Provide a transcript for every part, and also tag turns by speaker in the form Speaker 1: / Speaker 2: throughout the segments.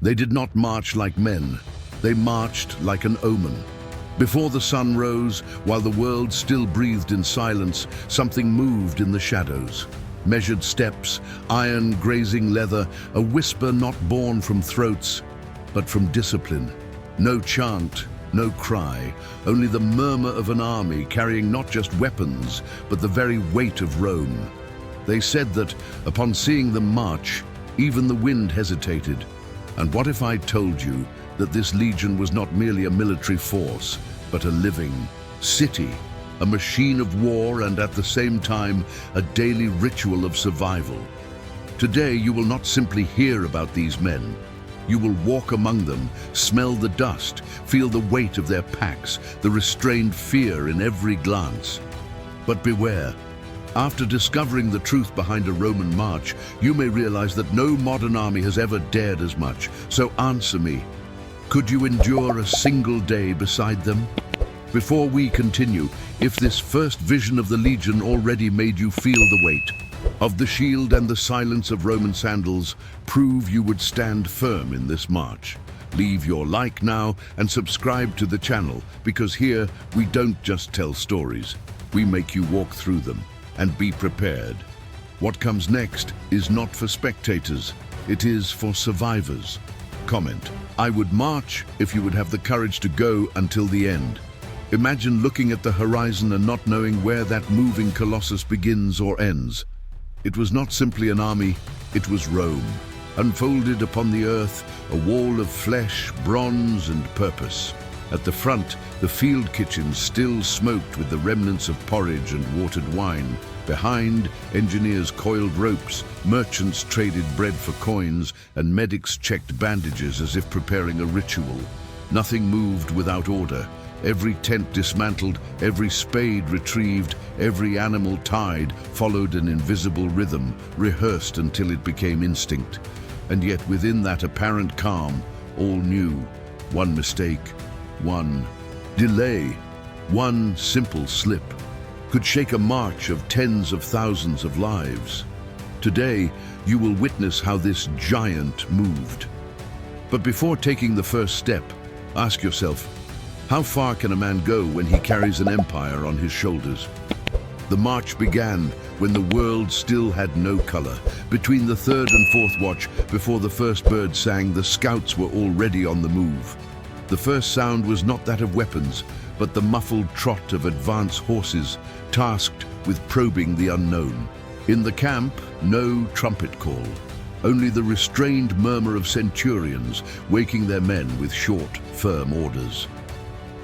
Speaker 1: They did not march like men. They marched like an omen. Before the sun rose, while the world still breathed in silence, something moved in the shadows. Measured steps, iron grazing leather, a whisper not born from throats, but from discipline. No chant, no cry, only the murmur of an army carrying not just weapons, but the very weight of Rome. They said that, upon seeing them march, even the wind hesitated. And what if I told you that this legion was not merely a military force, but a living city, a machine of war and at the same time a daily ritual of survival? Today you will not simply hear about these men. You will walk among them, smell the dust, feel the weight of their packs, the restrained fear in every glance. But beware. After discovering the truth behind a Roman march, you may realize that no modern army has ever dared as much. So answer me, could you endure a single day beside them? Before we continue, if this first vision of the legion already made you feel the weight of the shield and the silence of Roman sandals, prove you would stand firm in this march. Leave your like now and subscribe to the channel, because here we don't just tell stories, we make you walk through them. And be prepared. What comes next is not for spectators, it is for survivors. Comment, I would march if you would have the courage to go until the end. Imagine looking at the horizon and not knowing where that moving colossus begins or ends. It was not simply an army, it was Rome, unfolded upon the earth, a wall of flesh, bronze, and purpose. At the front, the field kitchens still smoked with the remnants of porridge and watered wine. Behind, engineers coiled ropes, merchants traded bread for coins, and medics checked bandages as if preparing a ritual. Nothing moved without order. Every tent dismantled, every spade retrieved, every animal tied followed an invisible rhythm, rehearsed until it became instinct. And yet within that apparent calm, all knew, one mistake, one delay, one simple slip could shake a march of tens of thousands of lives. Today, you will witness how this giant moved. But before taking the first step, ask yourself, how far can a man go when he carries an empire on his shoulders? The march began when the world still had no color. Between the third and fourth watch, before the first bird sang, the scouts were already on the move. The first sound was not that of weapons, but the muffled trot of advance horses, tasked with probing the unknown. In the camp, no trumpet call, only the restrained murmur of centurions waking their men with short, firm orders.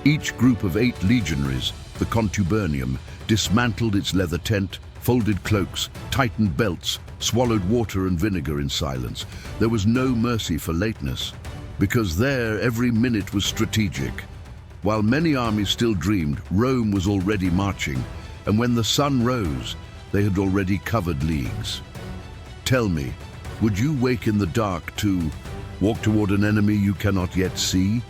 Speaker 1: Each group of 8 legionaries, the contubernium, dismantled its leather tent, folded cloaks, tightened belts, swallowed water and vinegar in silence. There was no mercy for lateness, because there every minute was strategic. While many armies still dreamed, Rome was already marching, and when the sun rose, they had already covered leagues. Tell me, would you wake in the dark to walk toward an enemy you cannot yet see?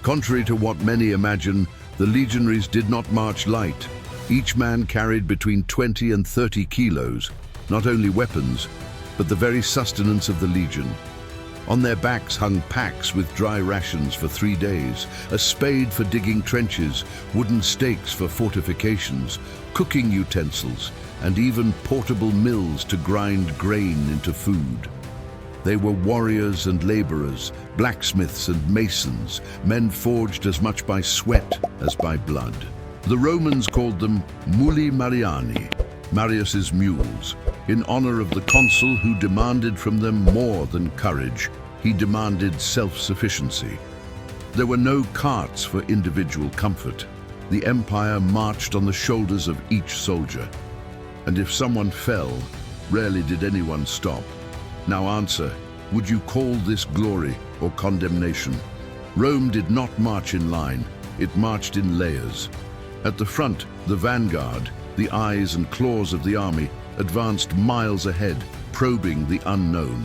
Speaker 1: Contrary to what many imagine, the legionaries did not march light. Each man carried between 20 and 30 kilos, not only weapons, but the very sustenance of the legion. On their backs hung packs with dry rations for 3 days, a spade for digging trenches, wooden stakes for fortifications, cooking utensils, and even portable mills to grind grain into food. They were warriors and laborers, blacksmiths and masons, men forged as much by sweat as by blood. The Romans called them Muli Mariani, Marius's mules, in honor of the consul who demanded from them more than courage. He demanded self-sufficiency. There were no carts for individual comfort. The empire marched on the shoulders of each soldier. And if someone fell, rarely did anyone stop. Now answer, would you call this glory or condemnation? Rome did not march in line, it marched in layers. At the front, the vanguard, the eyes and claws of the army, advanced miles ahead, probing the unknown.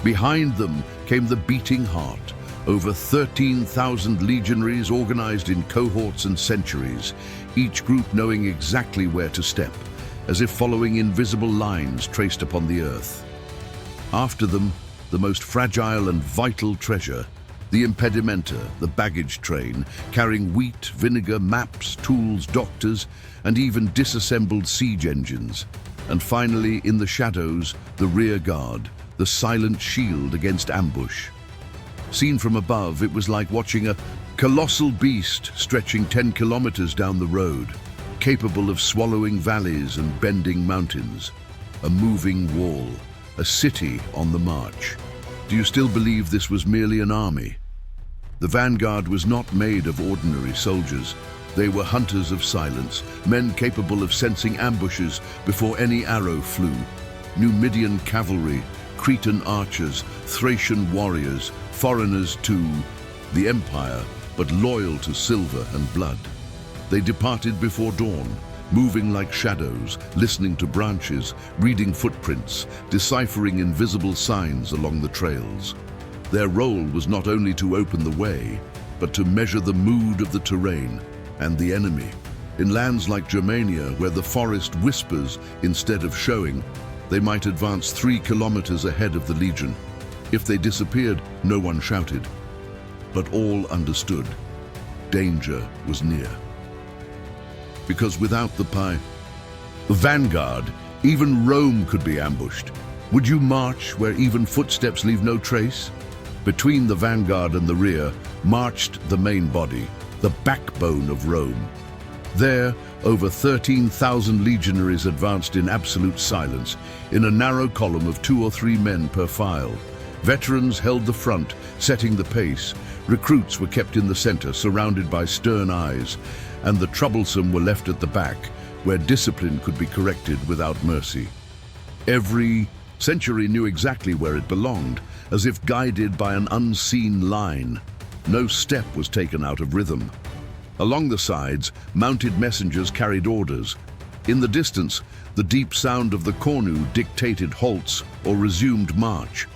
Speaker 1: Behind them came the beating heart, over 13,000 legionaries organized in cohorts and centuries, each group knowing exactly where to step, as if following invisible lines traced upon the earth. After them, the most fragile and vital treasure, the impedimenta, the baggage train, carrying wheat, vinegar, maps, tools, doctors, and even disassembled siege engines. And finally, in the shadows, the rear guard, the silent shield against ambush. Seen from above, it was like watching a colossal beast stretching 10 kilometers down the road, capable of swallowing valleys and bending mountains. A moving wall, a city on the march. Do you still believe this was merely an army? The vanguard was not made of ordinary soldiers. They were hunters of silence, men capable of sensing ambushes before any arrow flew. Numidian cavalry, Cretan archers, Thracian warriors, foreigners to the empire, but loyal to silver and blood. They departed before dawn, moving like shadows, listening to branches, reading footprints, deciphering invisible signs along the trails. Their role was not only to open the way, but to measure the mood of the terrain and the enemy. In lands like Germania, where the forest whispers instead of showing, they might advance 3 kilometers ahead of the legion. If they disappeared, no one shouted, but all understood. Danger was near. Because without the vanguard, even Rome could be ambushed. Would you march where even footsteps leave no trace? Between the vanguard and the rear marched the main body, the backbone of Rome. There, over 13,000 legionaries advanced in absolute silence, in a narrow column of 2 or 3 men per file. Veterans held the front, setting the pace. Recruits were kept in the center, surrounded by stern eyes, and the troublesome were left at the back, where discipline could be corrected without mercy. Every century knew exactly where it belonged, as if guided by an unseen line. No step was taken out of rhythm. Along the sides, mounted messengers carried orders. In the distance, the deep sound of the cornu dictated halts or resumed march.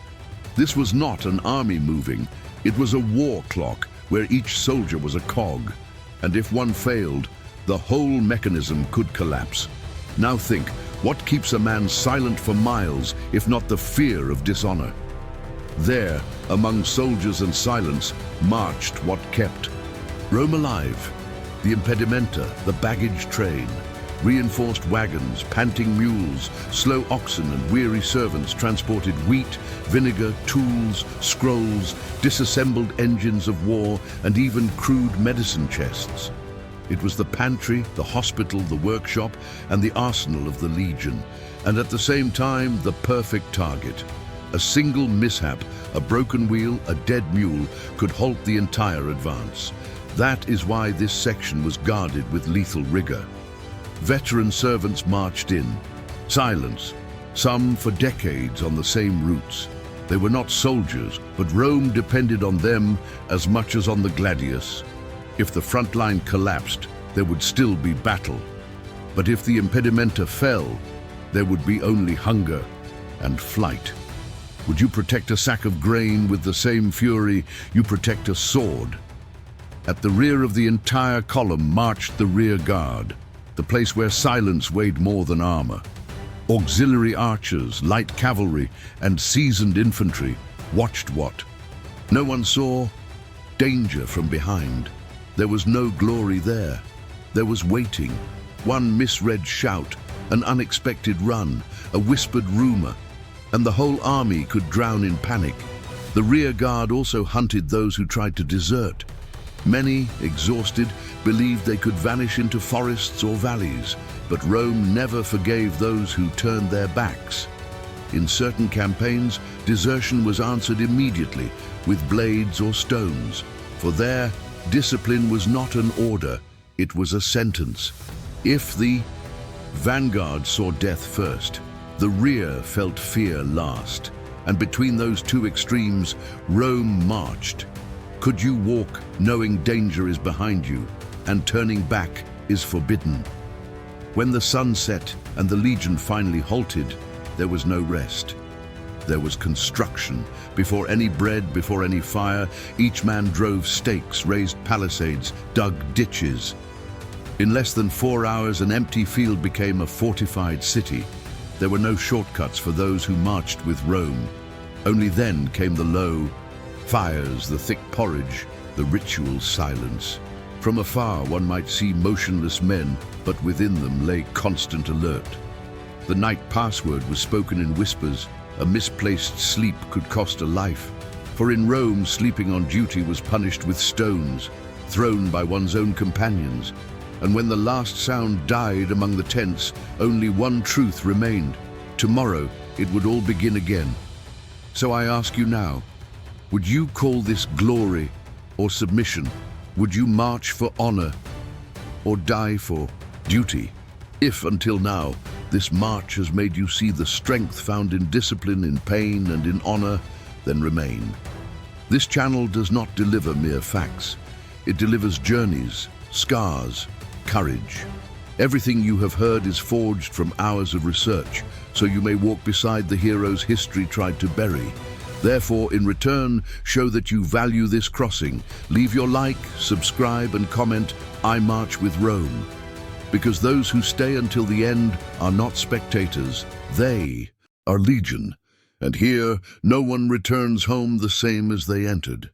Speaker 1: This was not an army moving, it was a war clock where each soldier was a cog, and if one failed, the whole mechanism could collapse. Now think, what keeps a man silent for miles if not the fear of dishonor? There, among soldiers and silence, marched what kept Rome alive. The impedimenta, the baggage train, reinforced wagons, panting mules, slow oxen and weary servants transported wheat, vinegar, tools, scrolls, disassembled engines of war, and even crude medicine chests. It was the pantry, the hospital, the workshop, and the arsenal of the legion, and at the same time, the perfect target. A single mishap, a broken wheel, a dead mule, could halt the entire advance. That is why this section was guarded with lethal rigor. Veteran servants marched in. Silence, some for decades on the same routes. They were not soldiers, but Rome depended on them as much as on the gladius. If the front line collapsed, there would still be battle. But if the impedimenta fell, there would be only hunger and flight. Would you protect a sack of grain with the same fury you protect a sword? At the rear of the entire column marched the rear guard, the place where silence weighed more than armor. Auxiliary archers, light cavalry, and seasoned infantry watched what? No one saw danger from behind. There was no glory there. There was waiting, one misread shout, an unexpected run, a whispered rumor, and the whole army could drown in panic. The rear guard also hunted those who tried to desert. Many, exhausted, believed they could vanish into forests or valleys, but Rome never forgave those who turned their backs. In certain campaigns, desertion was answered immediately with blades or stones, for there, discipline was not an order, it was a sentence. If the vanguard saw death first, the rear felt fear last, and between those two extremes, Rome marched. Could you walk knowing danger is behind you and turning back is forbidden? When the sun set and the legion finally halted, there was no rest. There was construction. Before any bread, before any fire, each man drove stakes, raised palisades, dug ditches. In less than 4 hours, an empty field became a fortified city. There were no shortcuts for those who marched with Rome. Only then came the low fires, the thick porridge, the ritual silence. From afar one might see motionless men, but within them lay constant alert. The night password was spoken in whispers. A misplaced sleep could cost a life. For in Rome, sleeping on duty was punished with stones, thrown by one's own companions. And when the last sound died among the tents, only one truth remained. Tomorrow, it would all begin again. So I ask you now, would you call this glory or submission? Would you march for honor or die for duty? If until now, this march has made you see the strength found in discipline, in pain, and in honor, then remain. This channel does not deliver mere facts. It delivers journeys, scars, courage. Everything you have heard is forged from hours of research, so you may walk beside the heroes history tried to bury. Therefore, in return, show that you value this crossing. Leave your like, subscribe, and comment, "I march with Rome." Because those who stay until the end are not spectators, they are legion. And here, no one returns home the same as they entered.